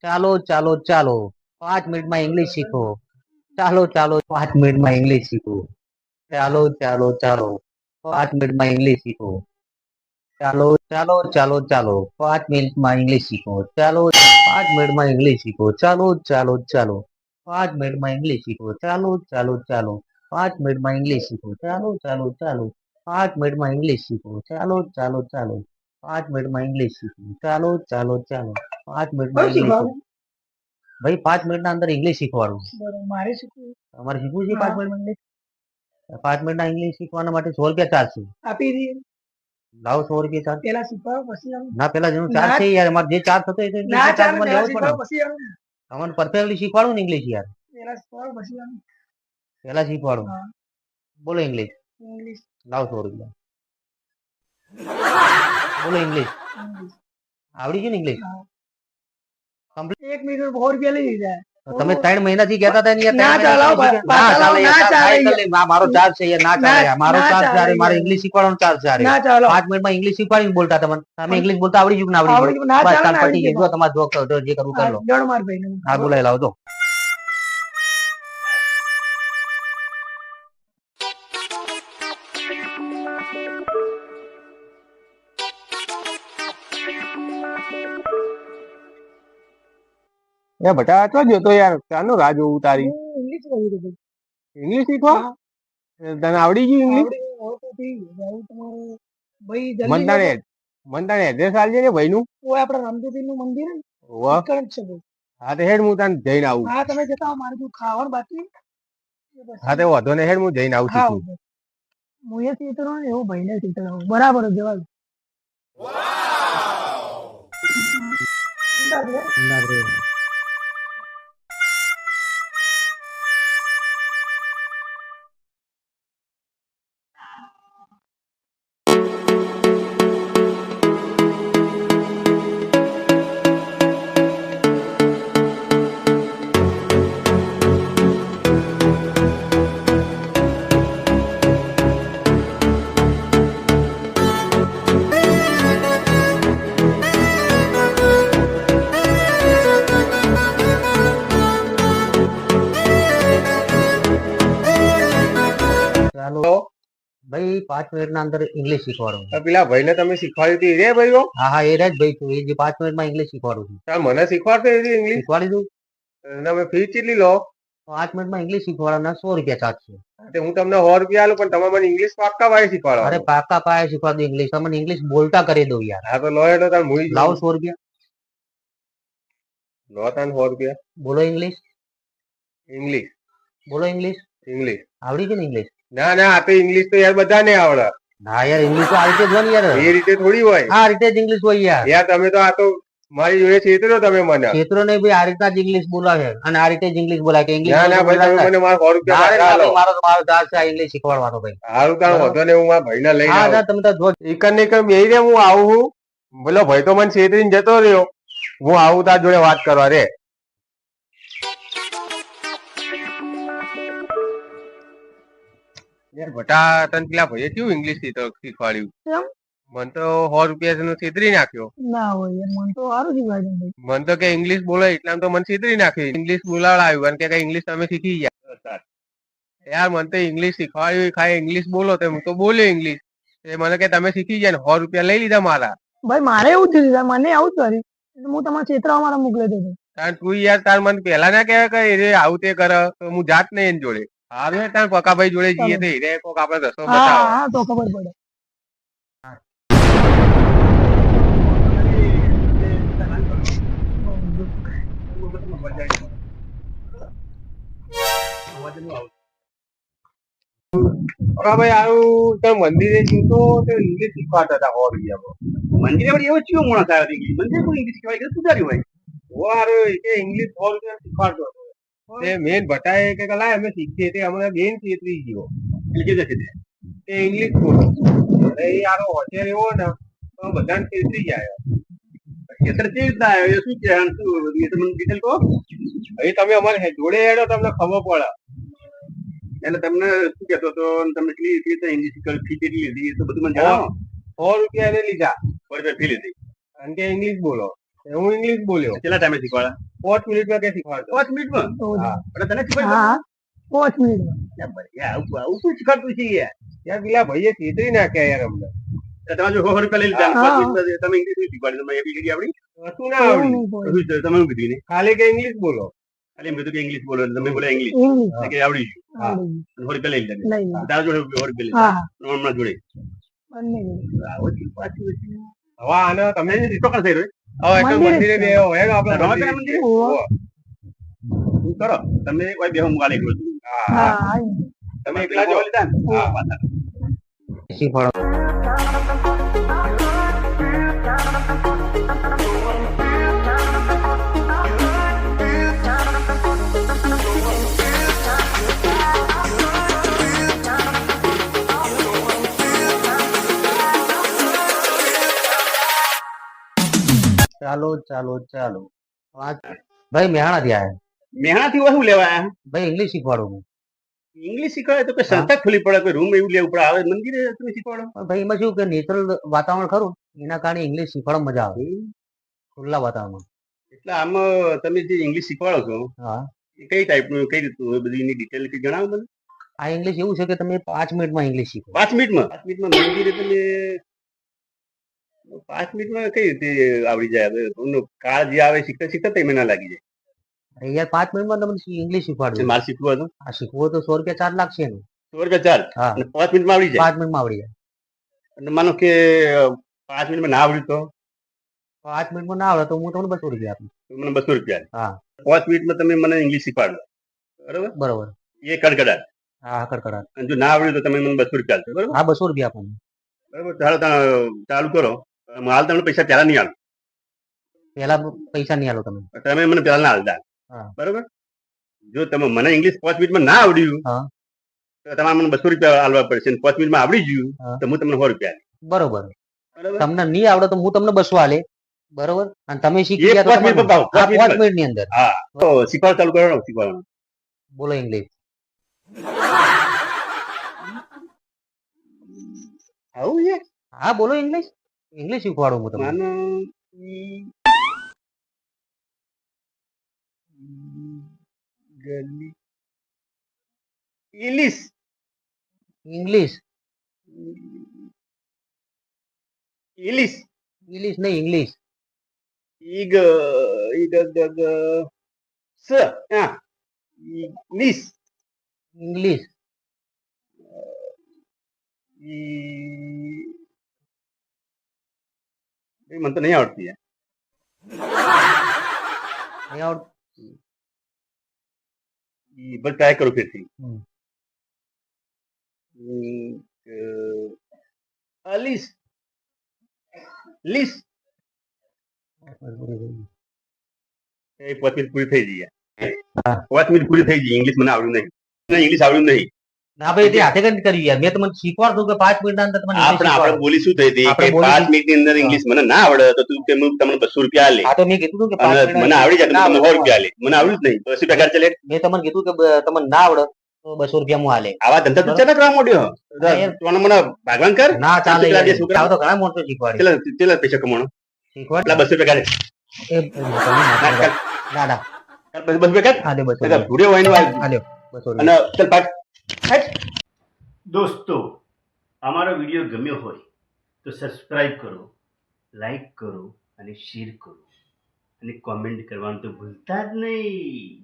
ચાલો ચાલો ચાલો 5 મિનિટમાં ઇંગ્લિશ શીખો. ચાલો ચાલો 5 મિનિટમાં ઇંગ્લિશ શીખો. ચાલો ચાલો ચાલો 5 મિનિટમાં ઇંગ્લિશ શીખો. ચાલો ચાલો ચાલો ચાલો 5 મિનિટમાં ઇંગ્લિશ શીખો. ચાલો 5 મિનિટમાં ઇંગ્લિશ શીખો. ચાલો ચાલો ચાલો 5 મિનિટમાં ઇંગ્લિશ શીખો. ચાલો ચાલો ચાલો 5 મિનિટમાં ઇંગ્લિશ શીખો. ચાલો ચાલો ચાલો 5 મિનિટમાં ઇંગ્લિશ શીખો. ચાલો ચાલો ચાલો 5 મિનિટમાં ઇંગ્લિશ શીખો. ચાલો ચાલો ચાલો 5 મિનિટમાં ઇંગ્લિશ શીખો. ભાઈ 5 મિનિટના અંદર ઇંગ્લિશ શીખવાડું. મારે શીખવું. તમારે શીખવું છે 5 મિનિટમાં ઇંગ્લિશ? 5 મિનિટના ઇંગ્લિશ શીખવાના માટે 100 રૂપિયા ચાર્જ છે. આપી દઈએ. લાવો 100 રૂપિયા ચાર્જ. પેલા શીખવાડો પછી આવું. ના પેલા જેનો ચાર્જ છે યાર, અમારે જે ચાર્જ થતો હોય ના ચાર્જ ચાલે, મને પેલા લેવો જ પડે. શીખવાડો પછી આવું. તમને પરફેક્ટલી શીખવાડું ને ઇંગ્લિશ યાર. પેલા શીખવાડો પછી આવું. પેલા શીખવાડું. હા. બોલો ઇંગ્લિશ. ઇંગ્લિશ. લાવો 100 રૂપિયા. બોલો ઇંગ્લિશ. ઇંગ્લિશ. આવડી ગયું ને ઇંગ્લિશ? હા. કમ્પ્લીટ. 1 મિનિટ 100 રૂપિયા લઈ લીધા. તમે 3 મહિનાથી કહેતા હતા ને યાર, ના 3 ચાલો, મહિનાથી ના ના ચાલે યાર, ચાલે, ભાઈ ચાલે, મારો ચાર્જ છે યાર, ના ચાલે યાર, મારો ના ચાર્જ ચાલે છે, મારે યાર. ઇંગ્લિશ શીખવાડવાનો ચાર્જ છે. ના ચાલો. 5 મિનિટમાં ઇંગ્લિશ શીખવાડીને બોલતા તમે ઇંગ્લિશ બોલતા આવડી ગયું કે ના આવડી આવડી ગયું? ગયું. ના બસ ચાલે, કાલ આવડી પતી ગયું. ગયું. જો તમારે જે કરવું કરી લો. જણ માર ભાઈને. હા બોલાવી લાવો તો. એ બટા ચો જોતો યાર, ચાલો રાહ જોઉં તારી. ઇંગ્લિશ કહી દીધું. ઇંગ્લિશ શીખવા? હા. તને આવડી ગયું ઇંગ્લિશ? આવડી ગયું. હવે તો થઈ ગયું. હવે તમારે ભાઈ જલ્દી મન તારે એડ્રેસ આલજે ને ભાઈનું. ઓય આપણે રામદેવપીરનું મંદિર હે ને, વાહ. ઈકણ જ છે ભાઈ. હા તો હેડ હું તને જઈને આવું. હા તમે જતા આવો, મારે જો ખાવાનું બાકી. હા તો વાંધો ને, હેડ હું જઈને આવું હા છું. હું એ ચેતરો ને એવું ભાઈને ચેતરો બરાબર જ જવાબ. ચાલો ભાઈ 5 મિનિટના અંદર ઇંગ્લિશ શીખવાડું. પેલા ભાઈને તમે શીખવાડી હતી રે ભાઈઓ? હા હા, એ જ ભાઈ છું, એ જે 5 મિનિટમાં ઇંગ્લિશ શીખવાડું છું. મને શીખવાડતો ઇંગ્લિશ? શીખવાડી દઉં. તમે ફી કેટલી લો? 5 મિનિટમાં ઇંગ્લિશ શીખવાડવાના 100 રૂપિયા ચાર્જ છે. હું તમને 100 રૂપિયા આલું, પણ તમે મને ઇંગ્લિશ પાક્કા ભાઈ શીખવાડો. અરે પાકા પાયા શીખવાડું ઇંગ્લિશ, તમને ઇંગ્લિશ બોલતા કરી દઉં યાર. હા તો લો એટલે તમે મુઈ લાવો 100 રૂપિયા. લો તને 100 રૂપિયા. બોલો ઇંગ્લિશ. ઇંગ્લિશ. બોલો ઇંગ્લિશ. ઇંગ્લિશ આવડી ગયું ને ઇંગ્લિશ? ના ના, આ તો ઇંગ્લિશ તો યાર બધાને આવડે. હા યાર, ઇંગ્લિશ તો આ રીતે જ હોય ને યાર. એ રીતે થોડી હોય આ રીતે જ ઇંગ્લિશ હોય યાર. યાર. તમે તો આ તો મારી જોડે છેતરો તમે મને. ક્ષેત્રો ને ભાઈ આ રીતના જ ઇંગ્લિશ બોલાવે અને આ રીતે જ ઇંગ્લિશ બોલાય કે ઇંગ્લિશ. ના ના ભાઈ, તમે મને મારા 100 રૂપિયા પાછા આલો. મારો ચાર્જ છે આ ઇંગ્લિશ શીખવાડવાનો ભાઈ. સારું તાણ વધો ને, હું મારા ભાઈને લઈને હા આવું. તમે તો જો એકન ને એકન બેહી રે, હું આવું છું. બોલો ભાઈ તો મને છેતરીને જતો રહ્યો, હું આવું તાર જોડે વાત કરવા રે. યાર બટા, તને પેલા ભાઈએ કેવું ઇંગ્લિશ શીખવાડ્યું? કેમ? મને તો 100 રૂપિયા નો છેતરી નાખ્યો. ના હોય યાર, મને તો સારું શીખવાડ્યું ભાઈ. મને તો કે ઇંગ્લિશ બોલો એટલામાં તો મને છેતરી નાખ્યું. ઇંગ્લિશ બોલાવડાવ્યું અને કે ઇંગ્લિશ તમે શીખી ગયા. યાર મને તો ઇંગ્લિશ શીખવાડ્યું, ખાલી ઇંગ્લિશ બોલો તો હું તો બોલ્યો ઇંગ્લિશ. મને કે તમે શીખી ગયા ને 100 રૂપિયા લઈ લીધા મારા. ભાઈ મારે એવું થયું છે, મને આવું જ કર્યું. હું તમારા ચેતરા મારા મોકલી દીધું. કારણ તું યાર તાર મને પેલા ના કહેવાય કે એ આવું તે કરે તો હું જાત નહીં એની જોડે. હારું તાર પકાભાઈ જોડે જઈએ તો હીરે કોક આપડે રસ્તો હા બતાવો. હા, તો ખબર પડે. પકાભાઈ આવું તો મંદિરે જતો તો ઇંગ્લિશ શીખવાડતા હતા 100 રૂપિયામાં. મંદિરે વળી એવો ચિયો માણસ આવ્યો હતો? મંદિરે કોઈ ઇંગ્લિશ કહેવાય કે પૂજારી હોય? હારું કે ઇંગ્લિશ 100 રૂપિયા શીખવાડતો હતો. તે મેન ભટાએ કે લાય અમે શીખીએ તે અમને બેન છેતરી ગયો. એટલે કે છે તે ઇંગ્લિશ બોલો. અરે યાર હોશિયાર એવો ને તો બધાને છેતરી જાય. ખેતર કેવી રીતના આવ્યો? એ શું છે? આમ શું એ તો મને ડિટેલ કહો. અહીં તમે અમારે જોડે હેડો તમને ખબર પડે. એટલે તમને શું કહેતો હતો? તમને કેટલી રીતે ઇંગ્લિશ ફી કેટલી લીધી? એ તો બધું મને જણાવો. 100 રૂપિયા એને લીધા 100 રૂપિયા ફી લીધી. અને કે ઇંગ્લિશ બોલો. હું ઇંગ્લિશ બોલ્યો. કેટલા ટાઈમે શીખવાડા? પાંચ મિનિટમાં કે શીખવાડતો 5 મિનિટમાં તો હા અને તને હા શીખવાડ્યું? 5 મિનિટમાં. યાર ભાઈ, આવું શું શીખવાડતું છે યાર? યાર પેલા ભાઈએ છેતરી નાખ્યા યાર અમને તમે જો 100 રૂપિયા લઈ લીધા અને હા. 5 મિનિટમાં તમે ઇંગ્લિશ શીખવાડ્યું, તમે ABCD આવડી? કશું ના એવું આવડ્યું નહીં તો હોય. શું તમે શું કીધું એને? ખાલી કે ઇંગ્લિશ બોલો ખાલી એમ કીધું કે ઇંગ્લિશ બોલો એટલે તમે બોલ્યા ઇંગ્લિશ ઇંગ્લિશ એટલે કે આવડી ગયું. હા. આવડી અને 100 રૂપિયા લઈ લીધા. લઈ લીધા. તારા જોડે 100 રૂપિયા લીધા. હા હા અને હમણાં જોડે બંને જોડે. આવો છે પાછું. હવે આને તમે રીતો કરશે રે. હવે એક તો મંદિરે મંદિરે જ બે હોય ને આપણે રમકડા મંદિરે. મંદિરે? ઓહો. શું કરો તમે કોઈ બેહો મુકાલે એકલો છું. હા હા હા આઈ. તમે એકલા જો લીધા ને? હા. પાછા. શીખવાડો. ચાલો ચાલો ચાલો ભાઈ મેહાણા થી આયા મેહાણાથી શું લેવા આયા? ભાઈ ઇંગ્લિશ શીખવાડો હું ઇંગ્લિશ શીખવાડે તો કોઈ સંસ્થા ખોલી પડે, કોઈ રૂમ એવું લેવું પડે, આવે મંદિરે તમે શીખવાડો? પણ ભાઈ એમાં શું કે નેચરલ વાતાવરણ ખરું એના કારણે ઇંગ્લિશ શીખવાડવા મજા આવે ખુલ્લા વાતાવરણમાં. એટલે આમાં તમે જે ઇંગ્લિશ શીખવાડો છો હા એ કઈ ટાઈપનું, કઈ રીતનું હોય બધી એની ડિટેલ જણાવો મને. આ ઇંગ્લિશ એવું છે કે તમે 5 મિનિટમાં ઇંગ્લિશ શીખો 5 મિનિટમાં? 5 મિનિટમાં મંદિરે તમે 5 મિનિટમાં કઈ રીતે આવડી જાય? હવે એમનો કાળ જે આવે શીખતા શીખતા ટાઈમે ના લાગી જાય. અરે યાર 5 મિનિટમાં તમને ઇંગ્લિશ શીખવાડજો. મારે શીખવું હતું આ શીખવું હોય તો 100 રૂપિયા ચાર્જ લાગશે એનું. 100 રૂપિયા ચાર્જ હા અને 5 મિનિટમાં આવડી જાય. 5 મિનિટમાં આવડી જાય. અને માનો કે 5 મિનિટમાં ના આવડ્યું તો 5 મિનિટમાં ના આવડે તો હું તમને 200 રૂપિયા આપીશ. મને 200 રૂપિયા. હા 5 મિનિટમાં તમે મને ઇંગ્લિશ શીખવાડો, બરોબર? બરોબર. એ કડકડાટ. હા કડકડાટ. અને જો ના આવડ્યું તો તમે મને 200 રૂપિયા આપશો, બરોબર? હા 200 રૂપિયા આપો. બરોબર, ચાલો ચાલુ કરો. હાલ તમને પૈસા પહેલા નહીં આલું. પેલા પૈસા નહીં આલો તમે. તમે મને પહેલા ના હાલતા, હા બરોબર? જો તમે મને ઇંગ્લિશ 5 મિનિટમાં ના આવડ્યું હા તો તમારે મને 200 રૂપિયા આલવા પડશે. અને 5 મિનિટમાં આવડી ગયું હા. તો હું તમને 100 રૂપિયા આલીશ. બરોબર. બરોબર? તમને નહીં આવડે તો હું તમને 200 આલે. બરોબર. અને તમે શીખી એ ગયા તો 5 મિનિટ તમારે- પર હા 5 મિનિટની અંદર. હા તો શીખવાડ ચાલુ કરો. શીખવાડવાનું બોલો ઇંગ્લિશ. આવું છે. હા બોલો ઇંગ્લિશ. ઇંગ્લિશ શીખવાડું હું તમને. માનો ઇંગ્લિશ ઇંગ્લિશ ઇંગ્લિશ ઇંગ્લિશ નહીં ઇંગ્લિશ. ઈગ ઈગ ગ સ હા ઇંગ્લિશ ઇંગ્લિશ. મને તો નહીં આવડતી યાર. નહીં આવડતું. બસ ટ્રાય કરું ફિરથી. હમ. અલીસ લીસ એ 5 મિનિટ પૂરી થઈ ગઈ. હા. 5 મિનિટ પૂરી થઈ ગઈ. ઇંગ્લિશ મને આવડ્યું નહીં. ઇંગ્લિશ આવડ્યું નહીં. ના ભાઈ તે હાથે કરી કર્યું યાર. મેં તમને શીખવાડતું કે 5 મિનિટના અંદર તમને ઇંગ્લિશ આપણે શીખવાડું. બોલી શું થઈ હતી આપણે કે બોલી 5 મિનિટની અંદર ઇંગ્લિશ મને ના આવડે તો તું કે હું તમને 200 રૂપિયા આલે. હા તો મેં કીધું તું કે 5 અને મિનિટ મને આવડી જાય તો હું તમને 100 રૂપિયા આલે. મને આવડ્યું જ નહીં તો 80 પગાર ચલે. મેં તમને કીધું કે તમને ના આવડે તો 200 રૂપિયા હું આલે. આવા ધંધા તું ચાલે કરવા માંડ્યો. હા, યાર. તું મને ભાગવાન કર. ના ચાલે પેલા બે યાર. છોકરા આવું તો ઘણા મોટો શીખવાડે. ચેલા પૈસા કમાણો શીખવાડ. પેલા 200 રૂપિયા કાઢે. ના ના બસ 200 રૂપિયા હા દે 200 કાઢ. રૂપિયા. ભૂડ્યો હોય ને હા લ્યો 200 અને રૂપિયા. ચાલ પાક. દોસ્તો અમારો વિડીયો ગમ્યો હોય તો સબસ્ક્રાઇબ કરો, લાઈક કરો અને શેર કરો અને કોમેન્ટ કરવાનું તો ભૂલતા જ નહીં.